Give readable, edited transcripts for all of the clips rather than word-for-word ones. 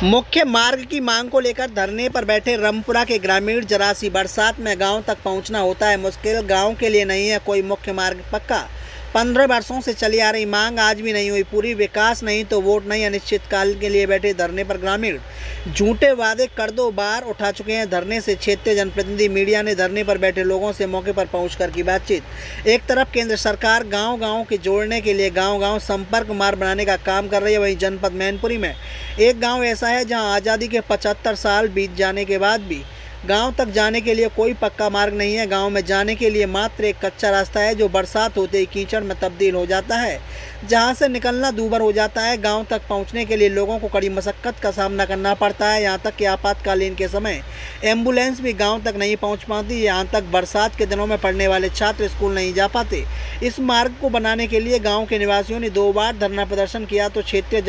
मुख्य मार्ग की मांग को लेकर धरने पर बैठे रामपुरा के ग्रामीण। जरा सी बरसात में गांव तक पहुंचना होता है मुश्किल। गांव के लिए नहीं है कोई मुख्य मार्ग पक्का। 15 वर्षों से चली आ रही मांग आज भी नहीं हुई पूरी। विकास नहीं तो वोट नहीं, अनिश्चितकाल के लिए बैठे धरने पर ग्रामीण। झूठे वादे कर दो बार उठा चुके हैं धरने से क्षेत्रीय जनप्रतिनिधि। मीडिया ने धरने पर बैठे लोगों से मौके पर पहुंचकर की बातचीत। एक तरफ केंद्र सरकार गांव-गांव के जोड़ने के लिए गांव-गांव संपर्क मार्ग बनाने का काम कर रही है, वहीं जनपद मैनपुरी में एक गांव ऐसा है जहां आज़ादी के 75 साल बीत जाने के बाद भी गांव तक जाने के लिए कोई पक्का मार्ग नहीं है। गांव में जाने के लिए मात्र एक कच्चा रास्ता है जो बरसात होते ही कीचड़ में तब्दील हो जाता है, जहां से निकलना दूभर हो जाता है। गांव तक पहुंचने के लिए लोगों को कड़ी मशक्कत का सामना करना पड़ता है। यहां तक कि आपातकालीन के समय एम्बुलेंस भी गांव तक नहीं पहुंच पाती। यहां तक बरसात के दिनों में पढ़ने वाले छात्र स्कूल नहीं जा पाते। इस मार्ग को बनाने के लिए गाँव के निवासियों ने 2 बार धरना प्रदर्शन किया तो क्षेत्रीय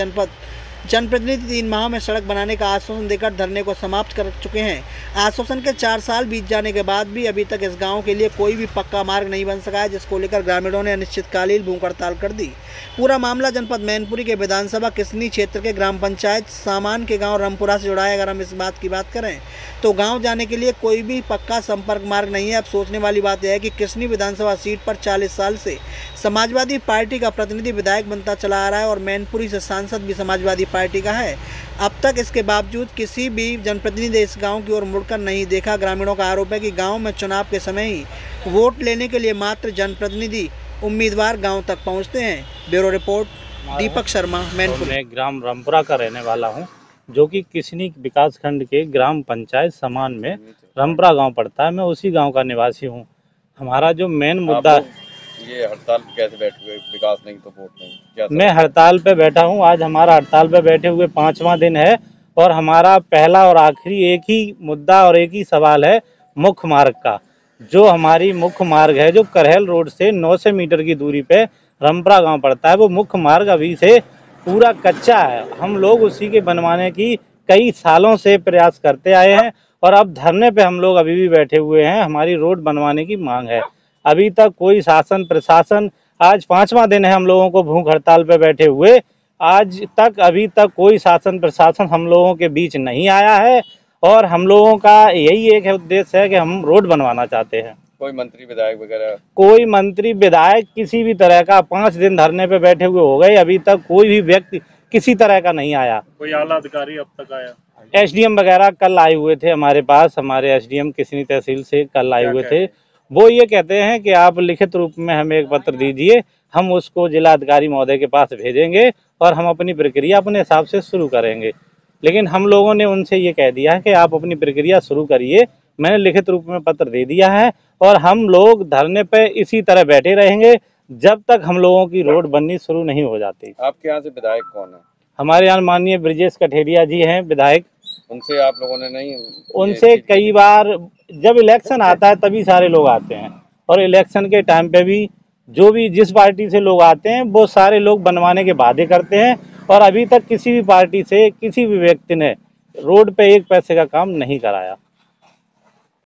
जनप्रतिनिधि 3 माह में सड़क बनाने का आश्वासन देकर धरने को समाप्त कर चुके हैं। आश्वासन के 4 साल बीत जाने के बाद भी अभी तक इस गांव के लिए कोई भी पक्का मार्ग नहीं बन सका है, जिसको लेकर ग्रामीणों ने अनिश्चितकालीन भूख हड़ताल कर दी। पूरा मामला जनपद मैनपुरी के विधानसभा किसनी क्षेत्र के ग्राम पंचायत सामान के गाँव रामपुरा से जुड़ा है। अगर हम इस बात की बात करें तो गाँव जाने के लिए कोई भी पक्का संपर्क मार्ग नहीं है। अब सोचने वाली बात यह है कि किसनी विधानसभा सीट पर 40 साल से समाजवादी पार्टी का प्रतिनिधि विधायक बनता चला आ रहा है और मैनपुरी से सांसद भी समाजवादी पार्टी का है। अब तक इसके बावजूद किसी भी जनप्रतिनिधि ने इस गांव की ओर मुड़कर नहीं देखा। ग्रामीणों का आरोप है कि गांव में चुनाव के समय ही वोट लेने के लिए मात्र जनप्रतिनिधि उम्मीदवार गांव तक पहुंचते हैं। Bureau report, Deepak Sharma, Mainpuri. मैं ग्राम रामपुरा का रहने वाला हूं, जो कि किसनी विकास खंड के ग्राम पंचायत समान में रामपुरा गाँव पड़ता है। मैं उसी गाँव का निवासी हूँ। हमारा जो मेन मुद्दा, ये हड़ताल कैसे बैठे हुए, विकास नहीं तो वोट नहीं, क्या मैं हड़ताल पे बैठा हूं। आज हमारा हड़ताल पे बैठे हुए 5वां दिन है और हमारा पहला और आखिरी एक ही मुद्दा और एक ही सवाल है मुख्य मार्ग का। जो हमारी मुख्य मार्ग है, जो करहल रोड से 900 मीटर की दूरी पे रामपुरा गांव पड़ता है, वो मुख्य मार्ग अभी से पूरा कच्चा है। हम लोग उसी के बनवाने की कई सालों से प्रयास करते आए हैं और अब धरने पे हम लोग अभी भी बैठे हुए हैं। हमारी रोड बनवाने की मांग है। अभी तक कोई शासन प्रशासन, आज 5वां दिन है हम लोगों को भूख हड़ताल पे बैठे हुए, आज तक अभी तक कोई शासन प्रशासन हम लोगों के बीच नहीं आया है और हम लोगों का यही एक उद्देश्य है कि हम रोड बनवाना चाहते हैं। कोई मंत्री विधायक वगैरह, कोई मंत्री विधायक किसी भी तरह का, 5 दिन धरने पे बैठे हुए हो गए, अभी तक कोई भी व्यक्ति किसी तरह का नहीं आया। कोई आला अधिकारी अब तक आया? SDM वगैरह कल आए हुए थे हमारे पास, हमारे SDM किसनी तहसील से कल आए हुए थे। वो ये कहते हैं कि आप लिखित रूप में हमें एक पत्र दीजिए, हम उसको जिला अधिकारी महोदय के पास भेजेंगे और हम अपनी प्रक्रिया अपने हिसाब से शुरू करेंगे। लेकिन हम लोगों ने उनसे ये कह दिया है कि आप अपनी प्रक्रिया शुरू करिए। मैंने लिखित रूप में पत्र दे दिया है और हम लोग धरने पे इसी तरह बैठे रहेंगे जब तक हम लोगों की रोड बननी शुरू नहीं हो जाती। आपके यहाँ से विधायक कौन है? हमारे यहाँ माननीय ब्रिजेश कठेरिया जी हैं विधायक। उनसे आप लोगों ने नहीं? उनसे कई बार, जब इलेक्शन आता है तभी सारे लोग आते हैं और इलेक्शन के टाइम पे भी जो भी जिस पार्टी से लोग आते हैं वो सारे लोग बनवाने के वादे करते हैं और अभी तक किसी भी पार्टी से किसी भी व्यक्ति ने रोड पे 1 पैसे का काम नहीं कराया।